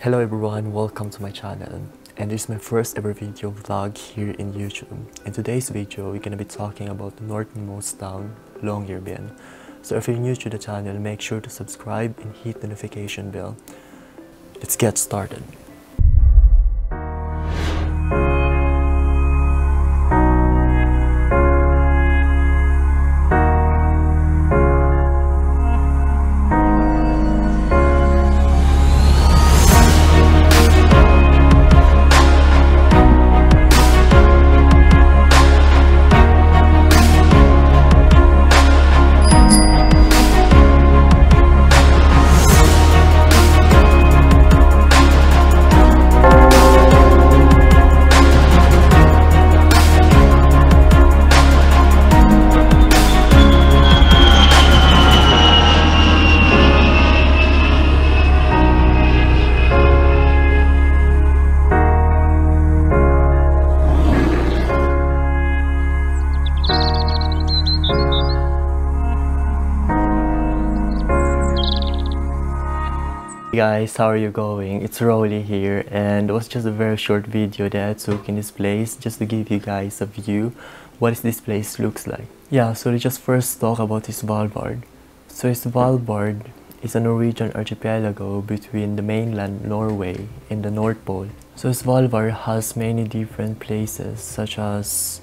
Hello everyone, welcome to my channel, and this is my first ever video vlog here in YouTube. In today's video, we're gonna be talking about the northernmost town, Longyearbyen. So if you're new to the channel, make sure to subscribe and hit the notification bell. Let's get started. Hey guys, how are you going? It's Rolly here, and it was just a very short video that I took in this place just to give you guys a view what this place looks like. Yeah, so let's just first talk about Svalbard. So Svalbard is a Norwegian archipelago between the mainland Norway and the North Pole. So Svalbard has many different places such as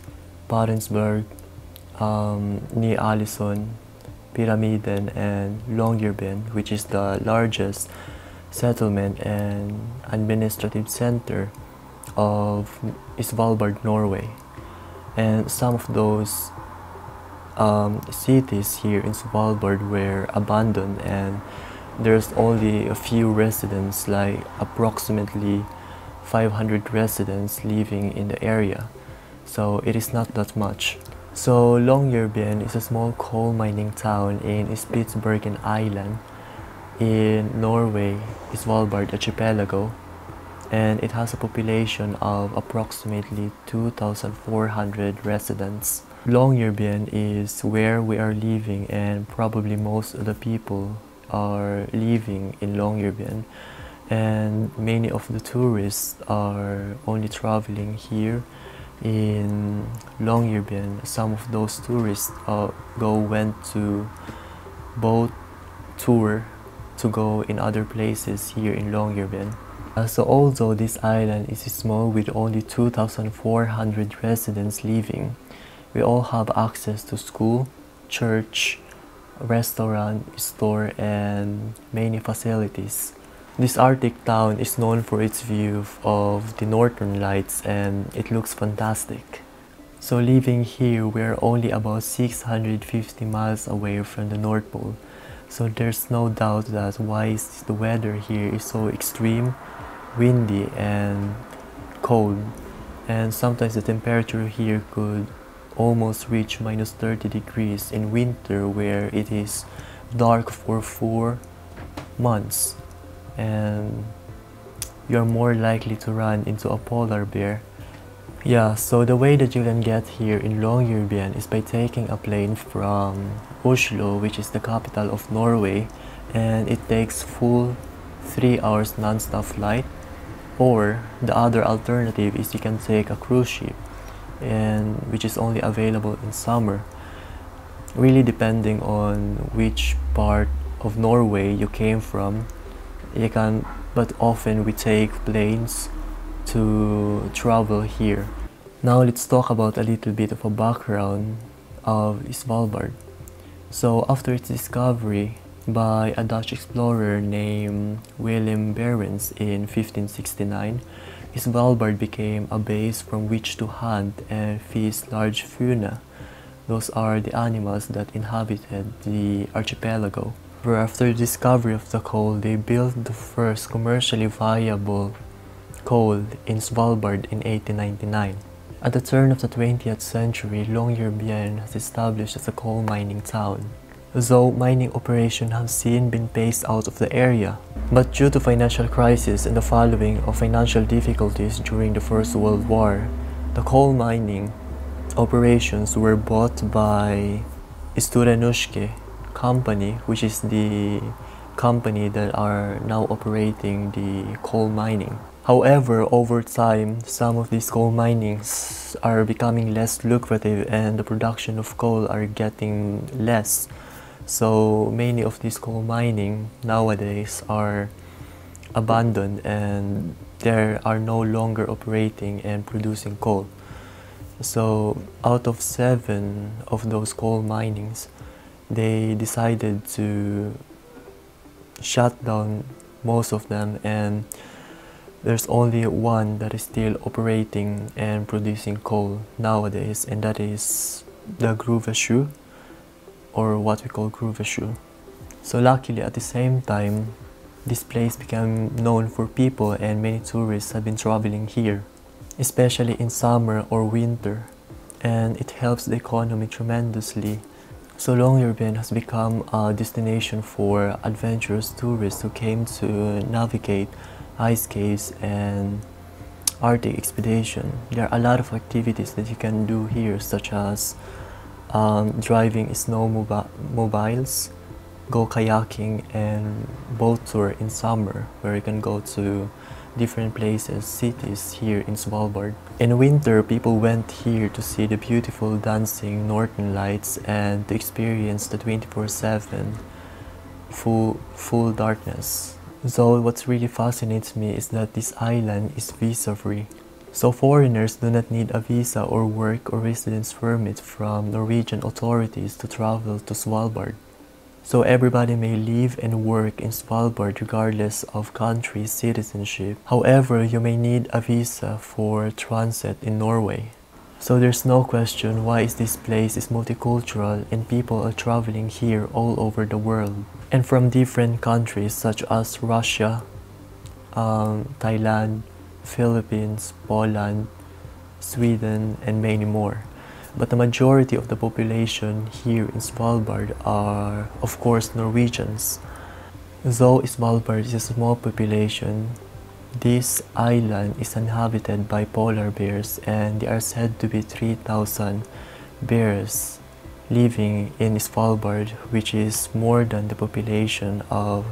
Barentsburg, Ny-Ålesund, Pyramiden, and Longyearbyen, which is the largest settlement and administrative center of Svalbard, Norway. And some of those cities here in Svalbard were abandoned, and there's only a few residents, like approximately 500 residents living in the area. So it is not that much. So Longyearbyen is a small coal mining town in Spitsbergen Island in Norway, Svalbard archipelago, and it has a population of approximately 2,400 residents. Longyearbyen is where we are living, and probably most of the people are living in Longyearbyen, and many of the tourists are only traveling here in Longyearbyen. Some of those tourists went to boat tour to go in other places here in Longyearbyen. So although this island is small with only 2,400 residents living, we all have access to school, church, restaurant, store, and many facilities. This Arctic town is known for its view of the northern lights, and it looks fantastic. So living here, we are only about 650 miles away from the North Pole. So there's no doubt that why the weather here is so extreme, windy and cold. And sometimes the temperature here could almost reach minus 30 degrees in winter, where it is dark for 4 months. And you're more likely to run into a polar bear. Yeah, so the way that you can get here in Longyearbyen is by taking a plane from Oslo, which is the capital of Norway, and it takes full 3 hours non-stop flight. Or the other alternative is you can take a cruise ship, and which is only available in summer, really depending on which part of Norway you came from. But often we take planes to travel here. Now let's talk about a little bit of a background of Svalbard. So after its discovery by a Dutch explorer named Willem Barents in 1569, Svalbard became a base from which to hunt and feast large fauna. Those are the animals that inhabited the archipelago. After the discovery of the coal, they built the first commercially viable coal in Svalbard in 1899. At the turn of the 20th century, Longyearbyen has established as a coal mining town, though mining operations have since been phased out of the area. But due to financial crisis and the following of financial difficulties during the First World War, the coal mining operations were bought by Storenuske company, which is the company that are now operating the coal mining. However, over time, some of these coal minings are becoming less lucrative and the production of coal are getting less. So many of these coal mining nowadays are abandoned and they are no longer operating and producing coal. So out of 7 of those coal minings, they decided to shut down most of them, and there's only one that is still operating and producing coal nowadays, and that is the Gruvesjø, or what we call Gruvesjø. So luckily at the same time, this place became known for people and many tourists have been traveling here, especially in summer or winter, and it helps the economy tremendously. So Longyearbyen has become a destination for adventurous tourists who came to navigate ice caves and Arctic expedition. There are a lot of activities that you can do here, such as driving snowmobiles, go kayaking, and boat tour in summer, where you can go to different places, cities here in Svalbard. In winter, people went here to see the beautiful dancing northern lights and to experience the 24/7 full darkness. So what really fascinates me is that this island is visa-free. So foreigners do not need a visa or work or residence permit from Norwegian authorities to travel to Svalbard. So everybody may live and work in Svalbard regardless of country citizenship. However, you may need a visa for transit in Norway. So there's no question why this place is multicultural and people are traveling here all over the world. And from different countries such as Russia, Thailand, Philippines, Poland, Sweden, and many more. But the majority of the population here in Svalbard are, of course, Norwegians. Though Svalbard is a small population, this island is inhabited by polar bears, and there are said to be 3,000 bears living in Svalbard, which is more than the population of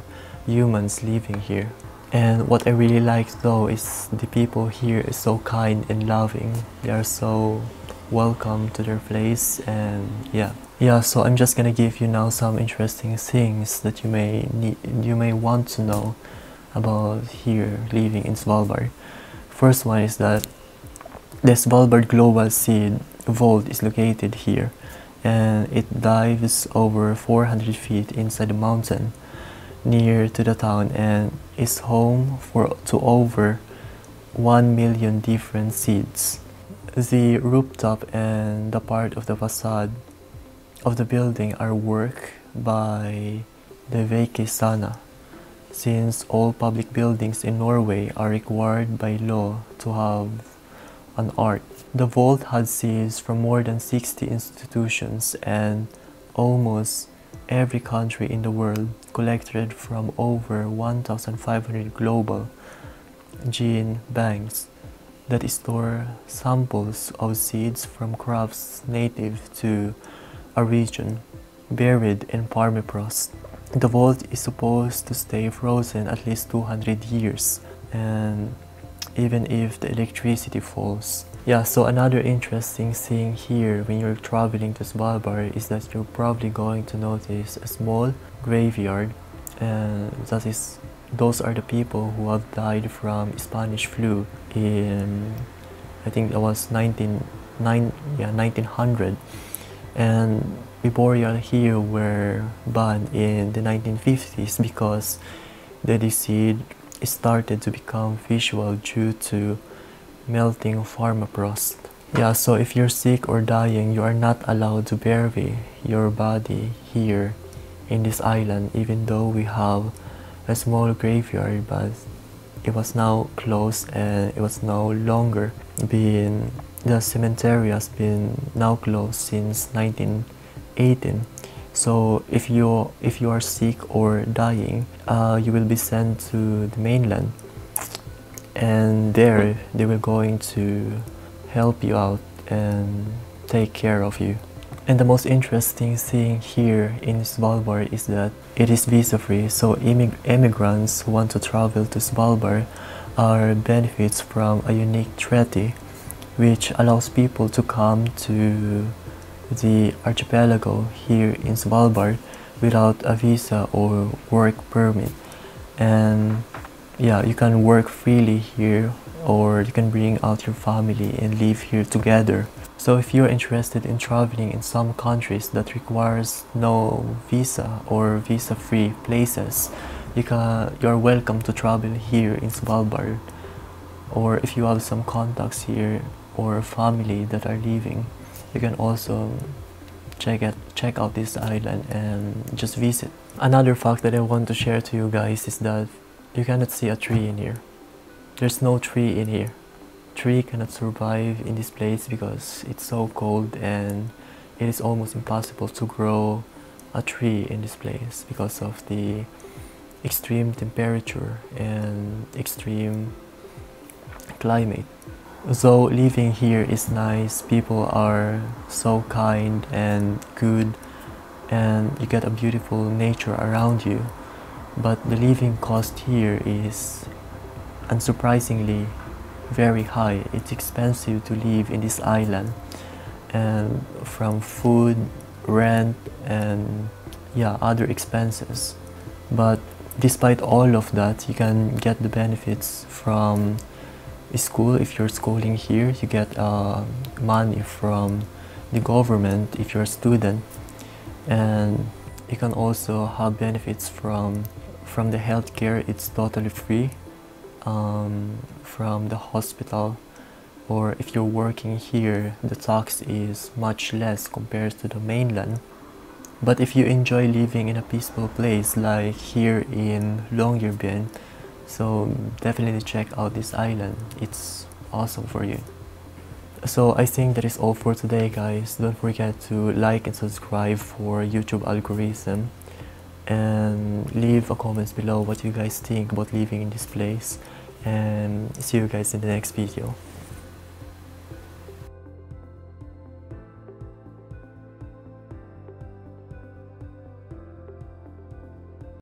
humans living here. And what I really like though is the people here is so kind and loving. They are so welcome to their place, and yeah, so I'm just gonna give you now some interesting things that you may want to know about here living in Svalbard. First one is that the Svalbard Global Seed Vault is located here, and it dives over 400 feet inside the mountain near to the town and is home to over 1 million different seeds. The rooftop and the part of the facade of the building are work by the Veikisana, since all public buildings in Norway are required by law to have an art. The vault had seeds from more than 60 institutions and almost every country in the world, collected from over 1,500 global gene banks that store samples of seeds from crops native to a region, buried in permafrost. The vault is supposed to stay frozen at least 200 years, and even if the electricity falls. Yeah, so another interesting thing here when you're traveling to Svalbard is that you're probably going to notice a small graveyard, and those are the people who have died from Spanish flu in, I think it was 1900, and burial here were banned in the 1950s because the disease started to become visual due to melting permafrost. Yeah, so if you're sick or dying, you are not allowed to bury your body here in this island, even though we have a small graveyard, but it was now closed and it was no longer being, the cemetery has been now closed since 1918. So if you are sick or dying, you will be sent to the mainland, and there they will going to help you out and take care of you. And the most interesting thing here in Svalbard is that it is visa-free, so immigrants who want to travel to Svalbard are benefits from a unique treaty which allows people to come to the archipelago here in Svalbard without a visa or work permit. And yeah, you can work freely here, or you can bring out your family and live here together. So if you're interested in traveling in some countries that requires no visa or visa-free places, you're welcome to travel here in Svalbard. Or if you have some contacts here or family that are living, you can also check out this island and just visit. Another fact that I want to share to you guys is that you cannot see a tree in here. There's no tree in here. Tree cannot survive in this place because it's so cold, and it is almost impossible to grow a tree in this place because of the extreme temperature and extreme climate. So living here is nice, people are so kind and good, and you get a beautiful nature around you. But the living cost here is unsurprisingly very high. It's expensive to live in this island, and from food, rent, and yeah, other expenses. But despite all of that, you can get the benefits from school. If you're schooling here, you get money from the government if you're a student, and you can also have benefits from the healthcare. It's totally free, from the hospital, or if you're working here, the tax is much less compared to the mainland. But if you enjoy living in a peaceful place like here in Longyearbyen, so definitely check out this island. It's awesome for you. So I think that is all for today, guys. Don't forget to like and subscribe for YouTube algorithm, and leave a comments below what you guys think about living in this place, and see you guys in the next video.